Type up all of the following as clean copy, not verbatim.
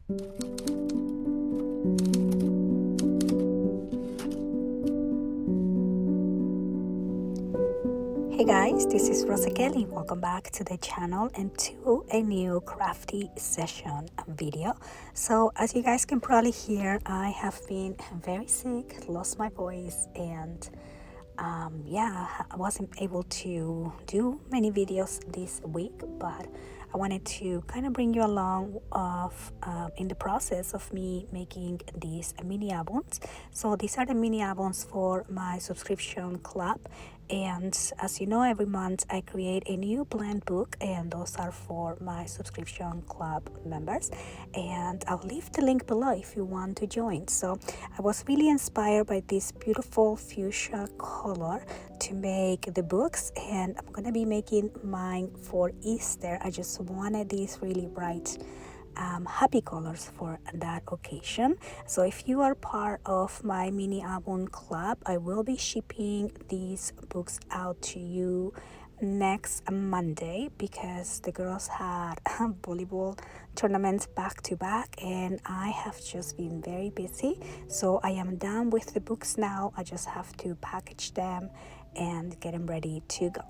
Hey guys, this is Rosa Kelly. Welcome back to the channel and to a new crafty session video. So as you guys can probably hear, I have been very sick, lost my voice, and I wasn't able to do many videos this week, but I wanted to kind of bring you along in the process of me making these mini albums. So these are the mini albums for my subscription club, and as you know, every month I create a new blend book, and those are for my subscription club members, and I'll leave the link below if you want to join. So I was really inspired by this beautiful fuchsia color to make the books, and I'm gonna be making mine for Easter. I just wanted these really bright happy colors for that occasion. So if you are part of my mini album club, I will be shipping these books out to you next Monday, because the girls had volleyball tournaments back to back and I have just been very busy. So I am done with the books now. I just have to package them and get them ready to go.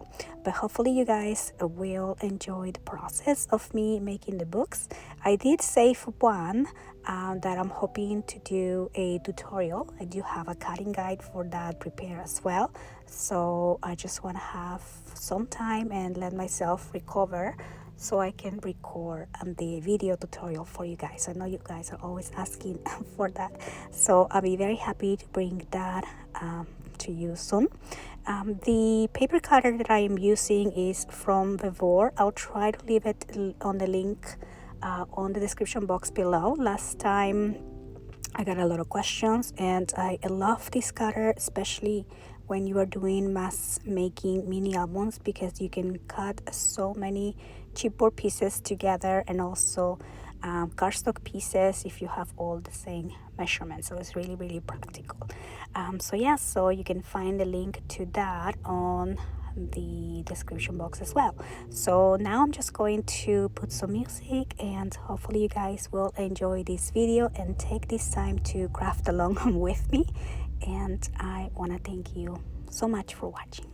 But hopefully you guys will enjoy the process of me making the books. I did save one that I'm hoping to do a tutorial. I do have a cutting guide for that prepared as well. So I just want to have some time and let myself recover so I can record the video tutorial for you guys. I know you guys are always asking for that. So I'll be very happy to bring that to you soon. The paper cutter that I am using is from Vevor. I'll try to leave it on the link on the description box below. Last time I got a lot of questions, and I love this cutter, especially when you are doing mass making mini albums, because you can cut so many chipboard pieces together and also cardstock pieces if you have all the same measurements. So it's really practical. So you can find the link to that on the description box as well. So now I'm just going to put some music, and hopefully you guys will enjoy this video and take this time to craft along with me. And I want to thank you so much for watching.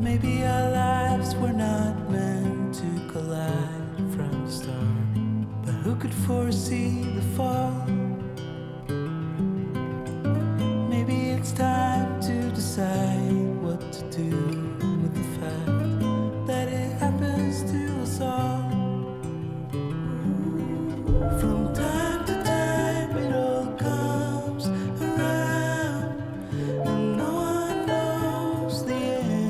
Maybe our lives were not meant to collide from the start, but who could foresee the fall? Maybe it's time to decide what to do with the fact that it happens to us all. From time to time it all comes around, and no one knows the end.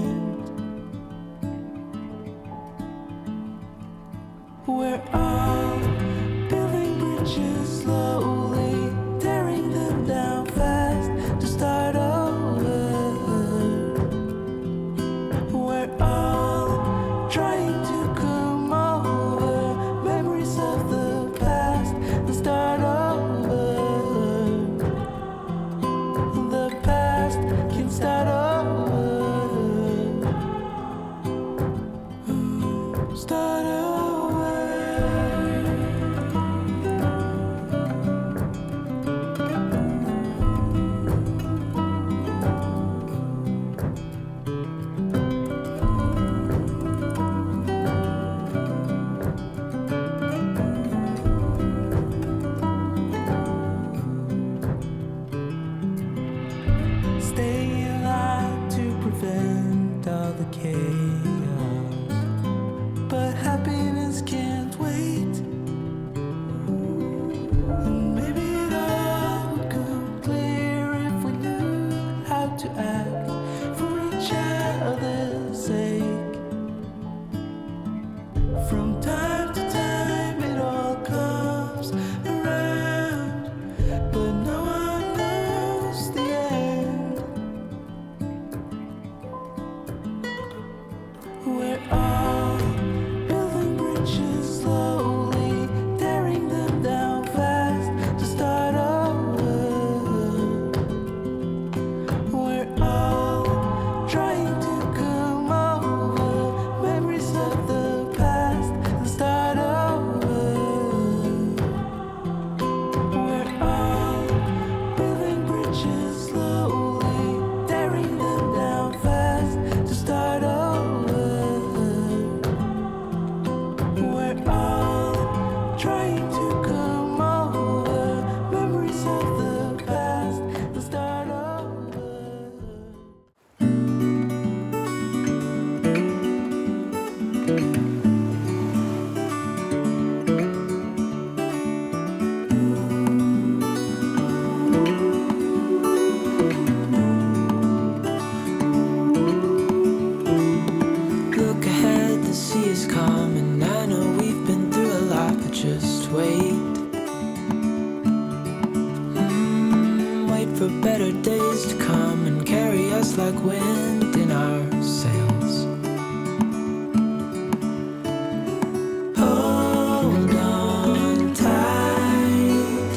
We're all building bridges slowly, tearing them down fast to start over. We're all trying to come over memories of the past and start over. The past can start over. Start over. Stay alive to prevent all the chaos, but happiness can't wait. And maybe it all would come clear if we knew how to act for each other's sake. From time to time it all comes around, but no one knows the end. We're all building bridges slowly, tearing them down fast to start over. We're all trying to come over memories of the past and start over. We're all building bridges slowly, tearing them down fast to start over. We're all trying to come over memories of the past and start over. Look ahead, the sea is calm, and I know we've been through a lot, but just wait. Wait for better days to come and carry us like wind in our sails. Hold on tight,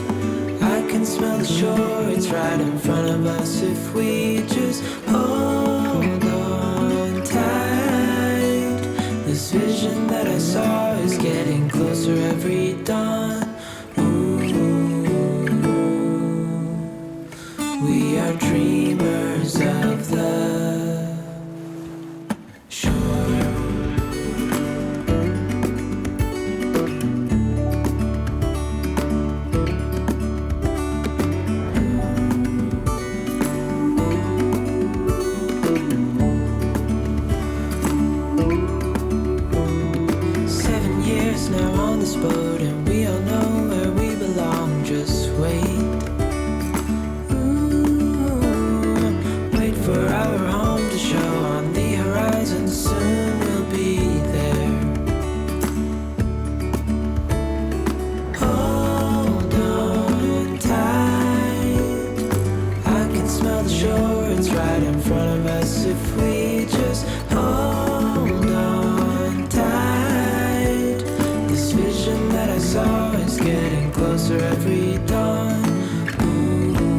I can smell the shore, it's right in front of us if we just hold on tight. This vision that I saw is getting closer every dawn. Ooh, we are dreamers of the shore. 7 years now on this boat, and we all know where we belong. Just wait. Wait for our home to show on the horizon. Soon we'll be there. Hold on tight, I can smell the shore, it's right in front of us if we just hold on tight. This vision that I saw is getting closer every dawn. Ooh,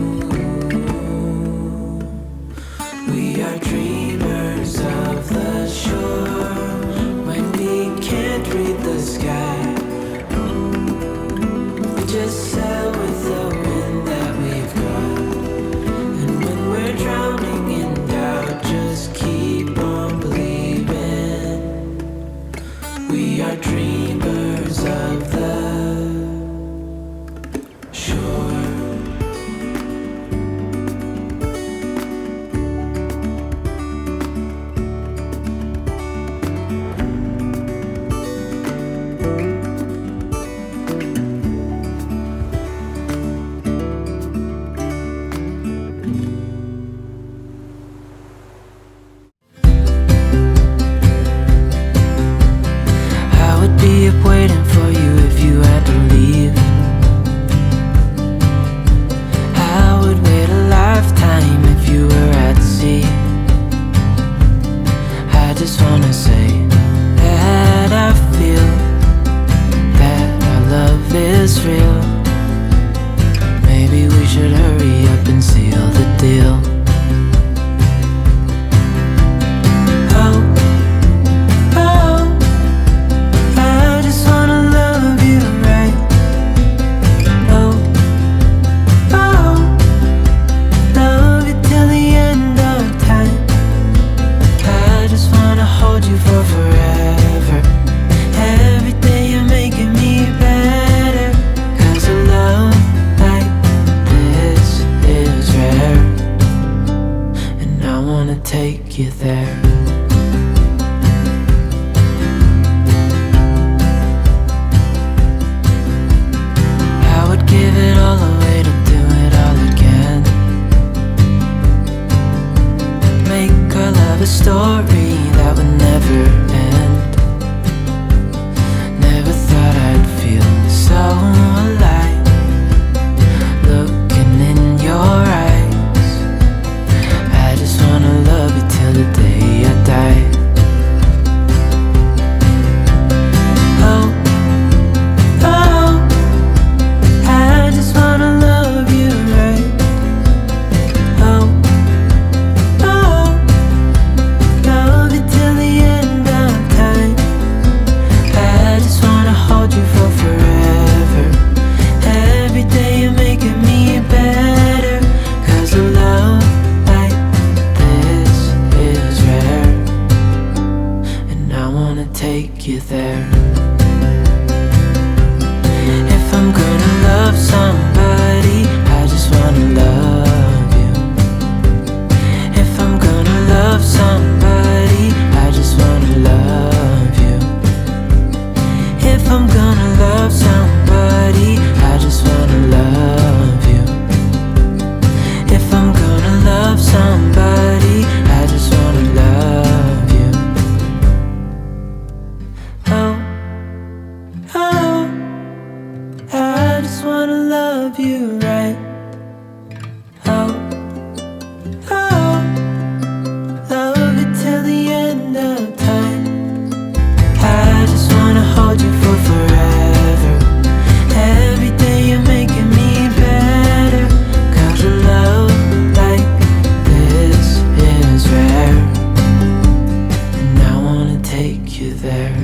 we are dreamers of the shore. When we can't read the sky, we just sail with the wind that we've got. And when we're drowning in doubt, just keep on believing. We are dreamers of the shore. I would be up waiting for you if you had to leave. I would wait a lifetime if you were at sea. I just wanna say that I feel that our love is real. Maybe we should hurry up and seal the deal. Oh, oh, I just wanna love you right. Oh, oh, love you till the end of time. I just wanna hold you for forever. Every day you're making me better. 'Cause a love like this is rare, and I wanna take you there. I would give it all away to do it all again. Make our love a story that would never end. Never thought I'd feel so alive, looking in your eyes. I just wanna love you till the day I die. take you there. If I'm gonna love somebody, I just wanna love you. If I'm gonna love somebody, I just wanna love you. If I'm gonna love somebody, I just wanna love you. If I'm gonna love somebody, I just wanna love you. Oh, oh, I just wanna love you right. Oh, oh, love you till the end of time. I just wanna hold you for forever. Every day you're making me better. 'Cause a love like this is rare, and I wanna take you there.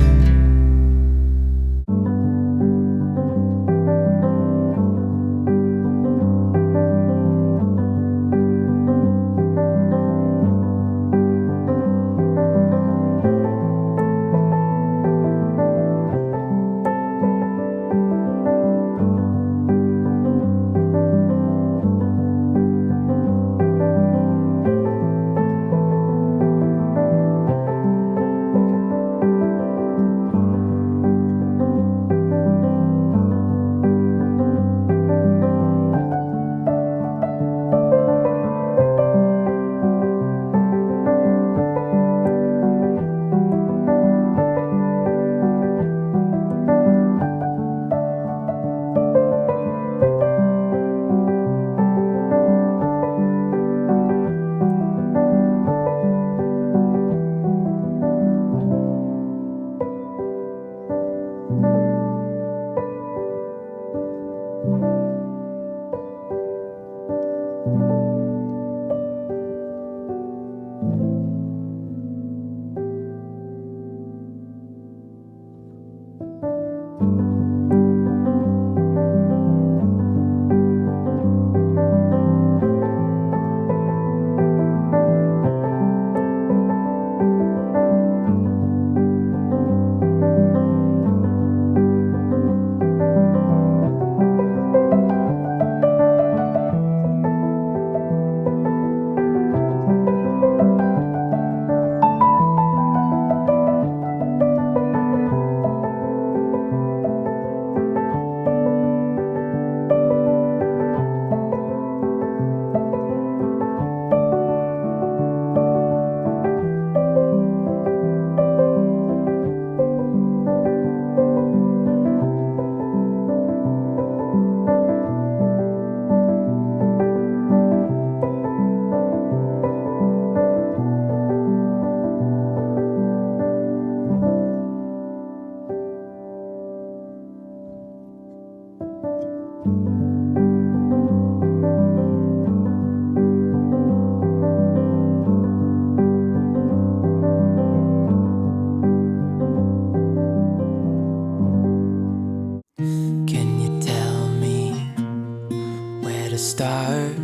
Can you tell me where to start?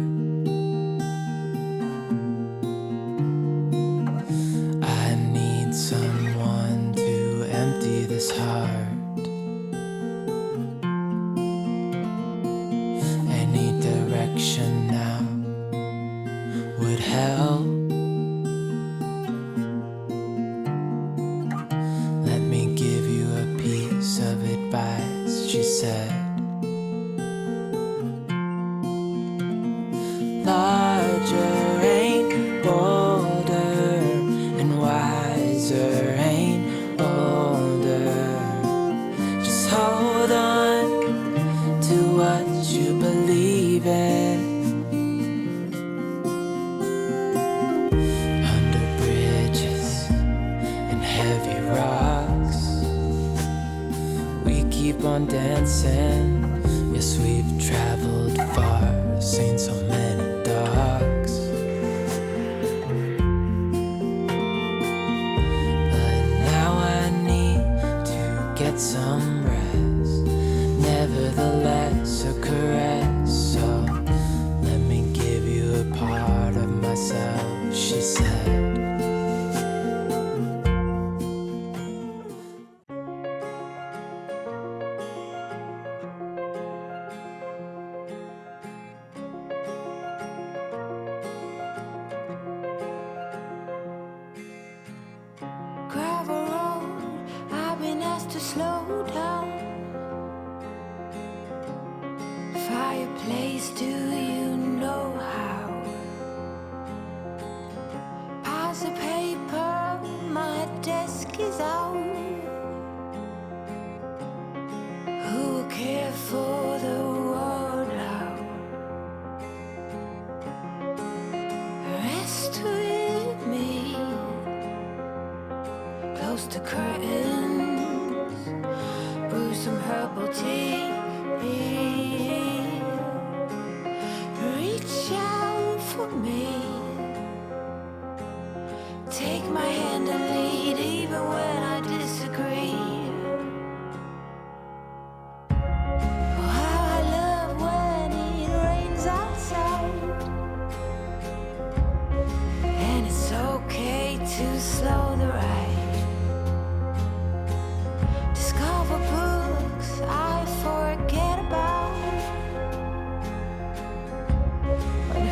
I need someone to empty this heart. Any direction now would help. Let me give you a piece of advice, she said. Larger ain't bolder, and wiser ain't older. Just hold on to what you believe in. Under bridges and heavy rocks, we keep on dancing. Yes, we've traveled far, seen so many dogs. But now I need to get some rest. Nevertheless, a caress. So let me give you a part of myself, she said. to slow down. Fireplace, do you know how? Piles of paper, my desk is out. Who will care for the world now? Rest with me, close to curtains, brew some herbal tea. Reach out for me, take my hand and lead even when I disagree. Oh, how I love when it rains outside, and it's okay to slow the ride. Discover books I forget about.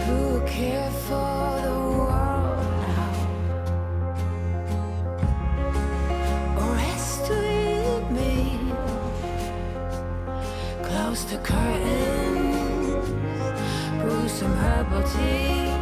Who care for the world now? Rest with me, close the curtains, brew some herbal tea.